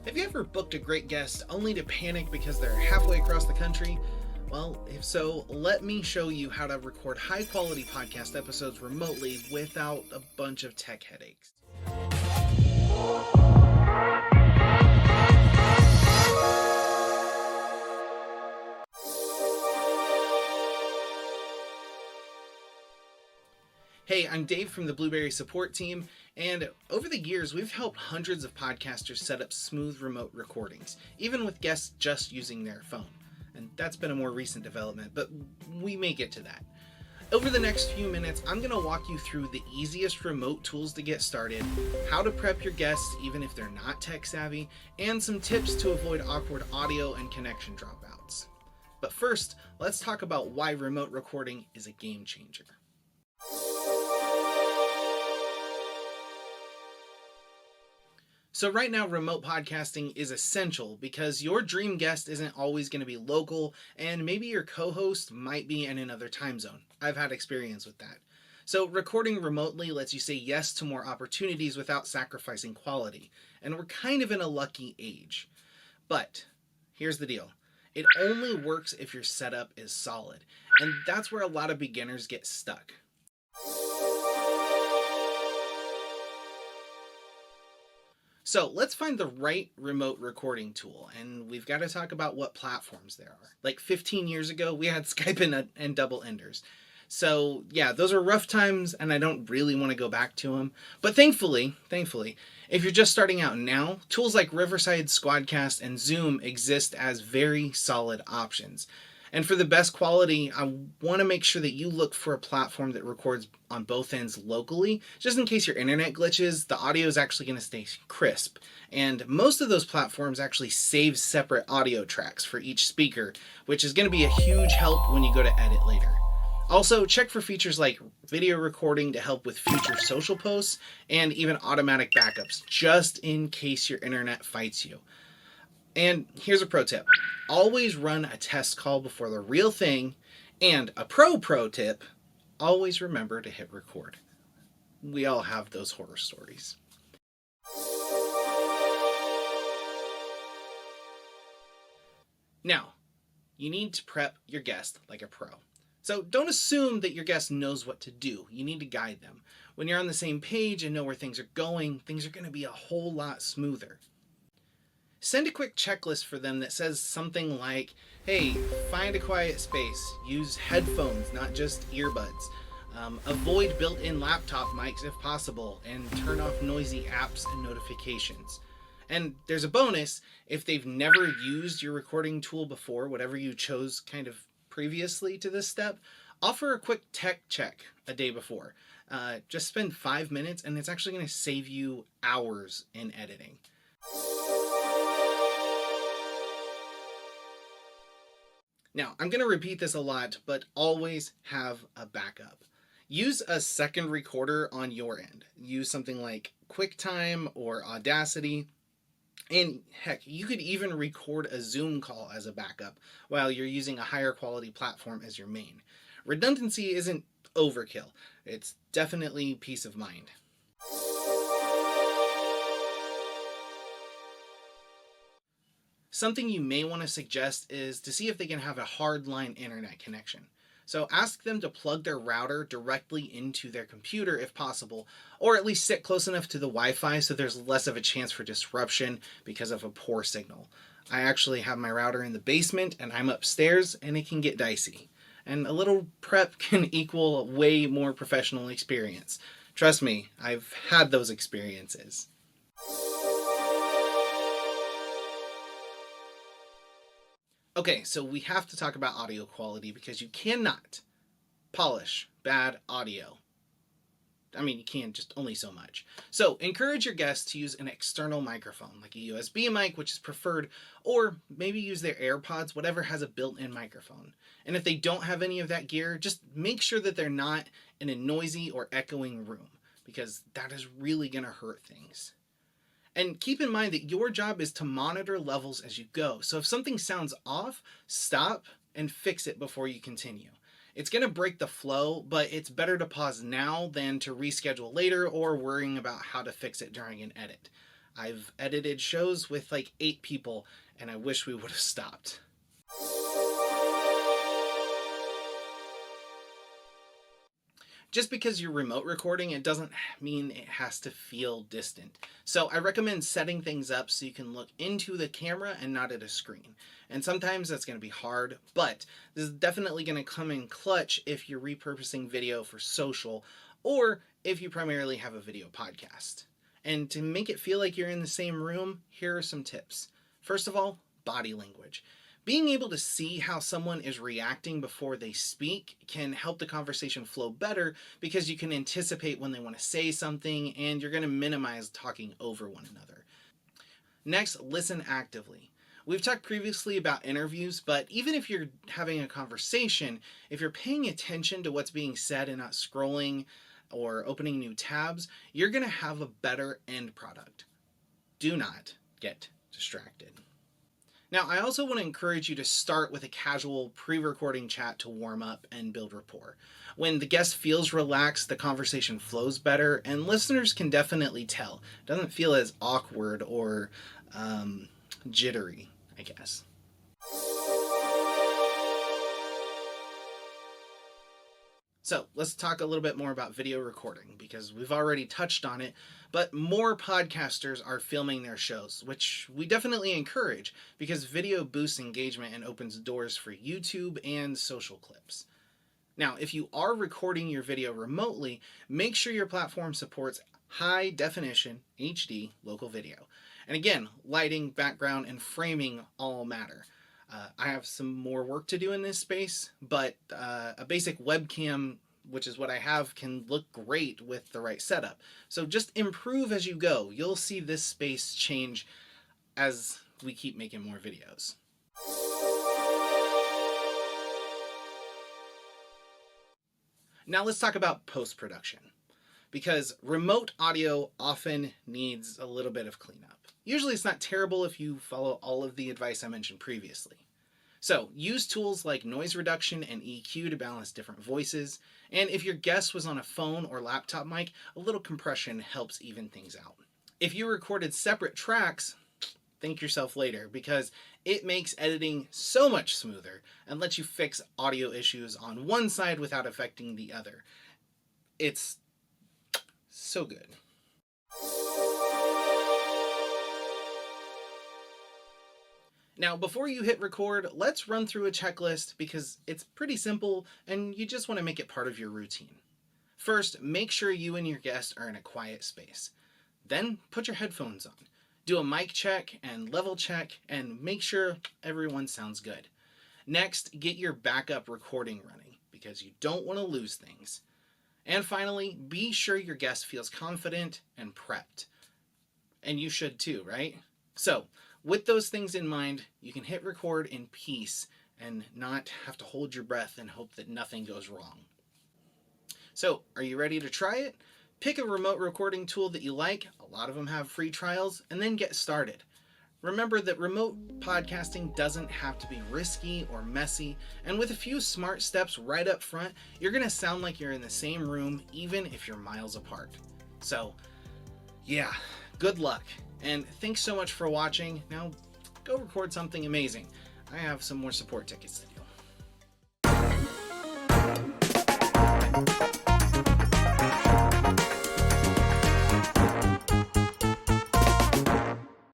Have you ever booked a great guest only to panic because they're halfway across the country? Well, if so, let me show you how to record high quality podcast episodes remotely without a bunch of tech headaches. Hey, I'm Dave from the Blueberry support team, and over the years, we've helped hundreds of podcasters set up smooth remote recordings, even with guests just using their phone. And that's been a more recent development, but we may get to that. Over the next few minutes, I'm going to walk you through the easiest remote tools to get started, how to prep your guests even if they're not tech savvy, and some tips to avoid awkward audio and connection dropouts. But first, let's talk about why remote recording is a game changer. So right now, remote podcasting is essential because your dream guest isn't always going to be local, and maybe your co-host might be in another time zone. I've had experience with that. So recording remotely lets you say yes to more opportunities without sacrificing quality, and we're kind of in a lucky age. But here's the deal. It only works if your setup is solid, and that's where a lot of beginners get stuck. So let's find the right remote recording tool, and we've got to talk about what platforms there are. Like 15 years ago, we had Skype and Double Enders. So yeah, those are rough times, and I don't really want to go back to them. But thankfully, if you're just starting out now, tools like Riverside, Squadcast, and Zoom exist as very solid options. And for the best quality, I want to make sure that you look for a platform that records on both ends locally. Just in case your internet glitches, the audio is actually going to stay crisp. And most of those platforms actually save separate audio tracks for each speaker, which is going to be a huge help when you go to edit later. Also, check for features like video recording to help with future social posts and even automatic backups, just in case your internet fights you. And here's a pro tip. Always run a test call before the real thing. And a pro tip, always remember to hit record. We all have those horror stories. Now, you need to prep your guest like a pro. So don't assume that your guest knows what to do. You need to guide them. When you're on the same page and know where things are going to be a whole lot smoother. Send a quick checklist for them that says something like, hey, find a quiet space, use headphones, not just earbuds, avoid built-in laptop mics if possible, and turn off noisy apps and notifications. And there's a bonus, if they've never used your recording tool before, whatever you chose kind of previously to this step, offer a quick tech check a day before. Just spend 5 minutes and it's actually going to save you hours in editing. Now, I'm going to repeat this a lot, but always have a backup. Use a second recorder on your end. Use something like QuickTime or Audacity. And heck, you could even record a Zoom call as a backup while you're using a higher quality platform as your main. Redundancy isn't overkill. It's definitely peace of mind. Something you may want to suggest is to see if they can have a hardline internet connection. So ask them to plug their router directly into their computer if possible, or at least sit close enough to the Wi-Fi so there's less of a chance for disruption because of a poor signal. I actually have my router in the basement and I'm upstairs and it can get dicey. And a little prep can equal a way more professional experience. Trust me, I've had those experiences. Okay, so we have to talk about audio quality because you cannot polish bad audio. I mean, you can, just only so much. So encourage your guests to use an external microphone, like a USB mic, which is preferred, or maybe use their AirPods, whatever has a built-in microphone. And if they don't have any of that gear, just make sure that they're not in a noisy or echoing room, because that is really going to hurt things. And keep in mind that your job is to monitor levels as you go. So if something sounds off, stop and fix it before you continue. It's going to break the flow, but it's better to pause now than to reschedule later or worrying about how to fix it during an edit. I've edited shows with like 8 people, and I wish we would have stopped. Just because you're remote recording, it doesn't mean it has to feel distant. So I recommend setting things up so you can look into the camera and not at a screen. And sometimes that's going to be hard, but this is definitely going to come in clutch if you're repurposing video for social, or if you primarily have a video podcast. And to make it feel like you're in the same room, here are some tips. First of all, body language. Being able to see how someone is reacting before they speak can help the conversation flow better, because you can anticipate when they want to say something and you're going to minimize talking over one another. Next, listen actively. We've talked previously about interviews, but even if you're having a conversation, if you're paying attention to what's being said and not scrolling or opening new tabs, you're going to have a better end product. Do not get distracted. Now, I also want to encourage you to start with a casual pre-recording chat to warm up and build rapport. When the guest feels relaxed, the conversation flows better, and listeners can definitely tell. It doesn't feel as awkward or jittery, I guess. So let's talk a little bit more about video recording, because we've already touched on it, but more podcasters are filming their shows, which we definitely encourage, because video boosts engagement and opens doors for YouTube and social clips. Now, if you are recording your video remotely, make sure your platform supports high definition HD local video. And again, lighting, background, and framing all matter. I have some more work to do in this space, but a basic webcam, which is what I have, can look great with the right setup. So just improve as you go. You'll see this space change as we keep making more videos. Now let's talk about post-production, because remote audio often needs a little bit of cleanup. Usually it's not terrible if you follow all of the advice I mentioned previously. So use tools like noise reduction and EQ to balance different voices. And if your guest was on a phone or laptop mic, a little compression helps even things out. If you recorded separate tracks, thank yourself later, because it makes editing so much smoother and lets you fix audio issues on one side without affecting the other. It's so good. Now, before you hit record, let's run through a checklist, because it's pretty simple and you just want to make it part of your routine. First, make sure you and your guest are in a quiet space. Then put your headphones on. Do a mic check and level check and make sure everyone sounds good. Next, get your backup recording running, because you don't want to lose things. And finally, be sure your guest feels confident and prepped. And you should too, right? So, with those things in mind, you can hit record in peace and not have to hold your breath and hope that nothing goes wrong. So, are you ready to try it? Pick a remote recording tool that you like. A lot of them have free trials, and then get started. Remember that remote podcasting doesn't have to be risky or messy, and with a few smart steps right up front, you're going to sound like you're in the same room even if you're miles apart. So, yeah, good luck. And thanks so much for watching. Now, go record something amazing. I have some more support tickets to do.